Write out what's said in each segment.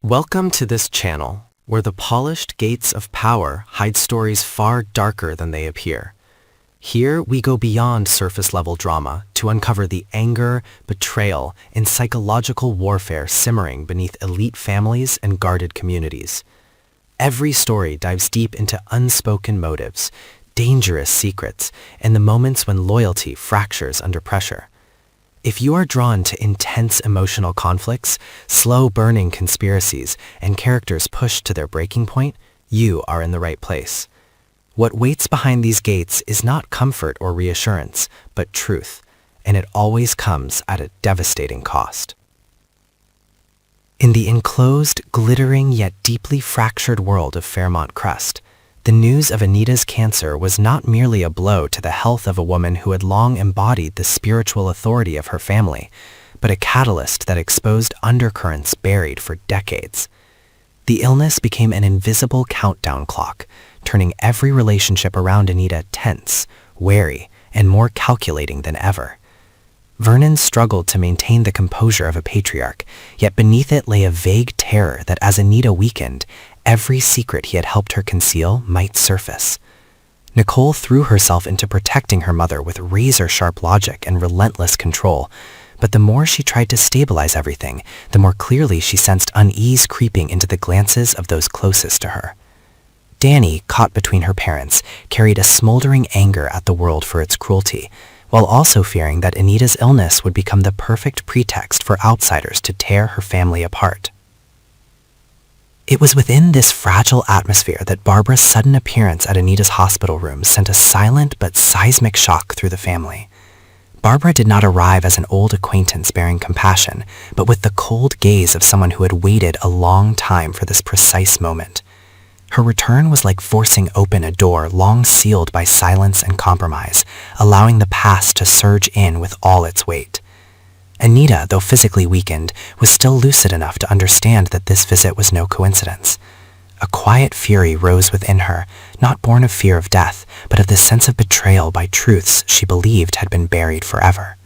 Welcome to this channel, where the polished gates of power hide stories far darker than they appear. Here we go beyond surface-level drama to uncover the anger, betrayal, and psychological warfare simmering beneath elite families and guarded communities. Every story dives deep into unspoken motives, dangerous secrets, and the moments when loyalty fractures under pressure. If you are drawn to intense emotional conflicts, slow-burning conspiracies, and characters pushed to their breaking point, you are in the right place. What waits behind these gates is not comfort or reassurance, but truth, and it always comes at a devastating cost. In the enclosed, glittering yet deeply fractured world of Fairmont Crest, the news of Anita's cancer was not merely a blow to the health of a woman who had long embodied the spiritual authority of her family, but a catalyst that exposed undercurrents buried for decades. The illness became an invisible countdown clock, turning every relationship around Anita tense, wary, and more calculating than ever. Vernon struggled to maintain the composure of a patriarch, yet beneath it lay a vague terror that as Anita weakened, every secret he had helped her conceal might surface. Nicole threw herself into protecting her mother with razor-sharp logic and relentless control, but the more she tried to stabilize everything, the more clearly she sensed unease creeping into the glances of those closest to her. Danny, caught between her parents, carried a smoldering anger at the world for its cruelty, while also fearing that Anita's illness would become the perfect pretext for outsiders to tear her family apart. It was within this fragile atmosphere that Barbara's sudden appearance at Anita's hospital room sent a silent but seismic shock through the family. Barbara did not arrive as an old acquaintance bearing compassion, but with the cold gaze of someone who had waited a long time for this precise moment. Her return was like forcing open a door long sealed by silence and compromise, allowing the past to surge in with all its weight. Anita, though physically weakened, was still lucid enough to understand that this visit was no coincidence. A quiet fury rose within her, not born of fear of death, but of the sense of betrayal by truths she believed had been buried forever.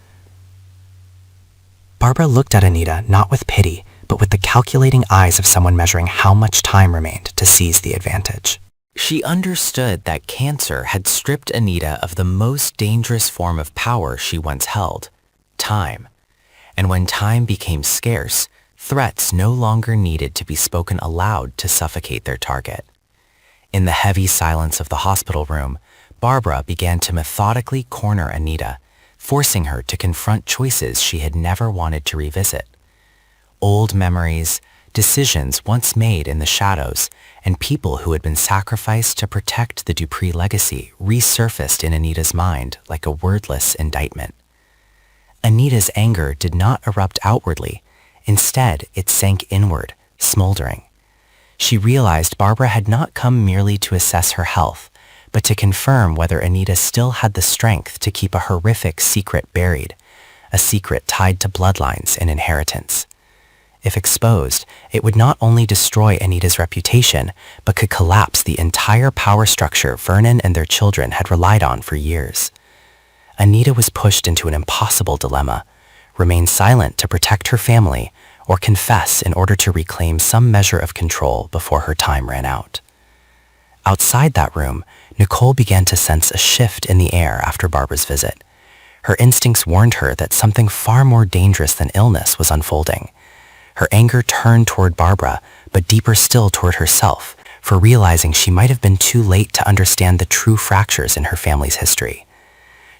Barbara looked at Anita not with pity, but with the calculating eyes of someone measuring how much time remained to seize the advantage. She understood that cancer had stripped Anita of the most dangerous form of power she once held, time. And when time became scarce, threats no longer needed to be spoken aloud to suffocate their target. In the heavy silence of the hospital room, Barbara began to methodically corner Anita, forcing her to confront choices she had never wanted to revisit. Old memories, decisions once made in the shadows, and people who had been sacrificed to protect the Dupree legacy resurfaced in Anita's mind like a wordless indictment. Anita's anger did not erupt outwardly. Instead, it sank inward, smoldering. She realized Barbara had not come merely to assess her health, but to confirm whether Anita still had the strength to keep a horrific secret buried, a secret tied to bloodlines and inheritance. If exposed, it would not only destroy Anita's reputation, but could collapse the entire power structure Vernon and their children had relied on for years. Anita was pushed into an impossible dilemma: remain silent to protect her family, or confess in order to reclaim some measure of control before her time ran out. Outside that room, Nicole began to sense a shift in the air after Barbara's visit. Her instincts warned her that something far more dangerous than illness was unfolding. Her anger turned toward Barbara, but deeper still toward herself, for realizing she might have been too late to understand the true fractures in her family's history.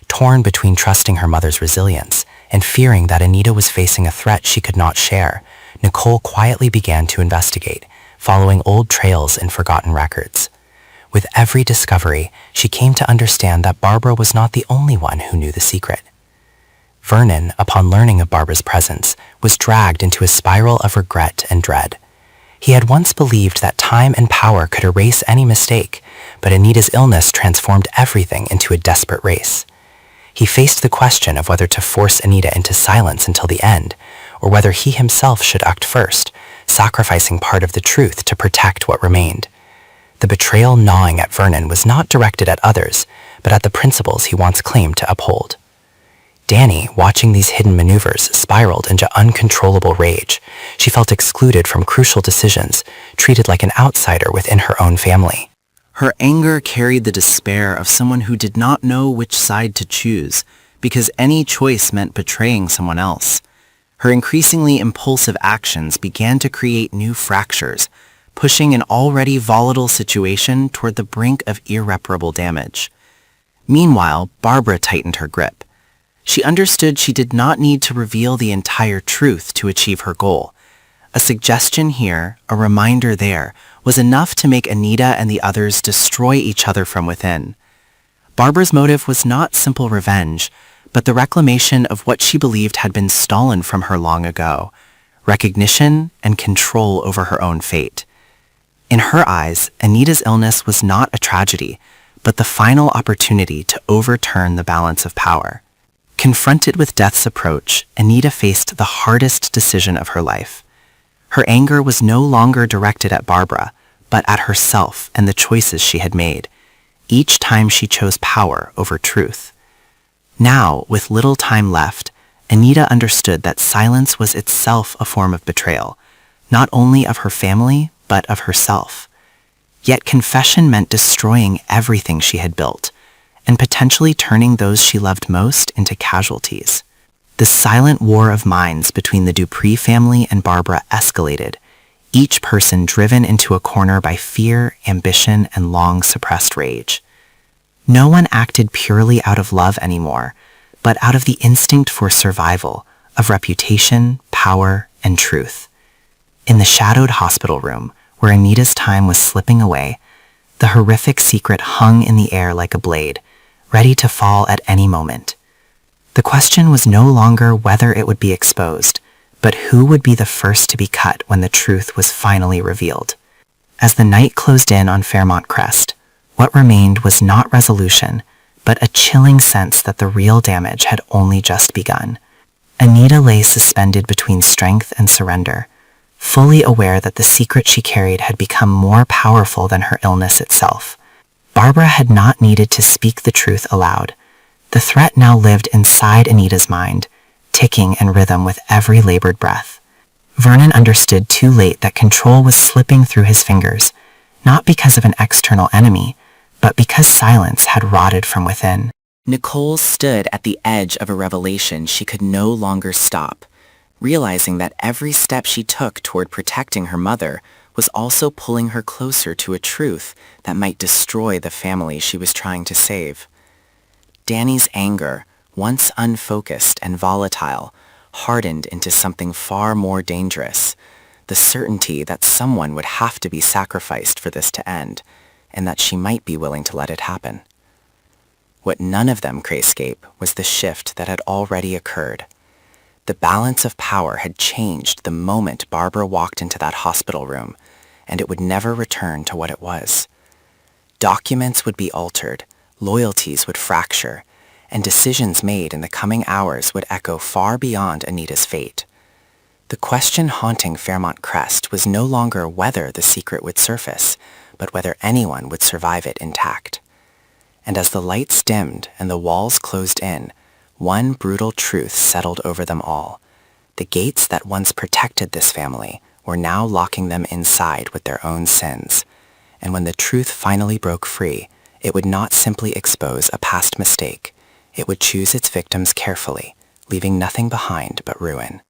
Torn between trusting her mother's resilience and fearing that Anita was facing a threat she could not share, Nicole quietly began to investigate, following old trails and forgotten records. With every discovery, she came to understand that Barbara was not the only one who knew the secret. Vernon, upon learning of Barbara's presence, was dragged into a spiral of regret and dread. He had once believed that time and power could erase any mistake, but Anita's illness transformed everything into a desperate race. He faced the question of whether to force Anita into silence until the end, or whether he himself should act first, sacrificing part of the truth to protect what remained. The betrayal gnawing at Vernon was not directed at others, but at the principles he once claimed to uphold. Danny, watching these hidden maneuvers, spiraled into uncontrollable rage. She felt excluded from crucial decisions, treated like an outsider within her own family. Her anger carried the despair of someone who did not know which side to choose, because any choice meant betraying someone else. Her increasingly impulsive actions began to create new fractures, pushing an already volatile situation toward the brink of irreparable damage. Meanwhile, Barbara tightened her grip. She understood she did not need to reveal the entire truth to achieve her goal. A suggestion here, a reminder there, was enough to make Anita and the others destroy each other from within. Barbara's motive was not simple revenge, but the reclamation of what she believed had been stolen from her long ago, recognition and control over her own fate. In her eyes, Anita's illness was not a tragedy, but the final opportunity to overturn the balance of power. Confronted with death's approach, Anita faced the hardest decision of her life. Her anger was no longer directed at Barbara, but at herself and the choices she had made. Each time she chose power over truth. Now, with little time left, Anita understood that silence was itself a form of betrayal, not only of her family, but of herself. Yet confession meant destroying everything she had built, and potentially turning those she loved most into casualties. The silent war of minds between the Dupree family and Barbara escalated, each person driven into a corner by fear, ambition, and long-suppressed rage. No one acted purely out of love anymore, but out of the instinct for survival, of reputation, power, and truth. In the shadowed hospital room, where Anita's time was slipping away, the horrific secret hung in the air like a blade, ready to fall at any moment. The question was no longer whether it would be exposed, but who would be the first to be cut when the truth was finally revealed. As the night closed in on Fairmont Crest, what remained was not resolution, but a chilling sense that the real damage had only just begun. Anita lay suspended between strength and surrender, fully aware that the secret she carried had become more powerful than her illness itself. Barbara had not needed to speak the truth aloud. The threat now lived inside Anita's mind, ticking in rhythm with every labored breath. Vernon understood too late that control was slipping through his fingers, not because of an external enemy, but because silence had rotted from within. Nicole stood at the edge of a revelation she could no longer stop, realizing that every step she took toward protecting her mother was also pulling her closer to a truth that might destroy the family she was trying to save. Danny's anger, once unfocused and volatile, hardened into something far more dangerous, the certainty that someone would have to be sacrificed for this to end, and that she might be willing to let it happen. What none of them could escape was the shift that had already occurred. The balance of power had changed the moment Barbara walked into that hospital room, and it would never return to what it was. Documents would be altered, loyalties would fracture, and decisions made in the coming hours would echo far beyond Anita's fate. The question haunting Fairmont Crest was no longer whether the secret would surface, but whether anyone would survive it intact. And as the lights dimmed and the walls closed in, one brutal truth settled over them all. The gates that once protected this family were now locking them inside with their own sins. And when the truth finally broke free, it would not simply expose a past mistake. It would choose its victims carefully, leaving nothing behind but ruin.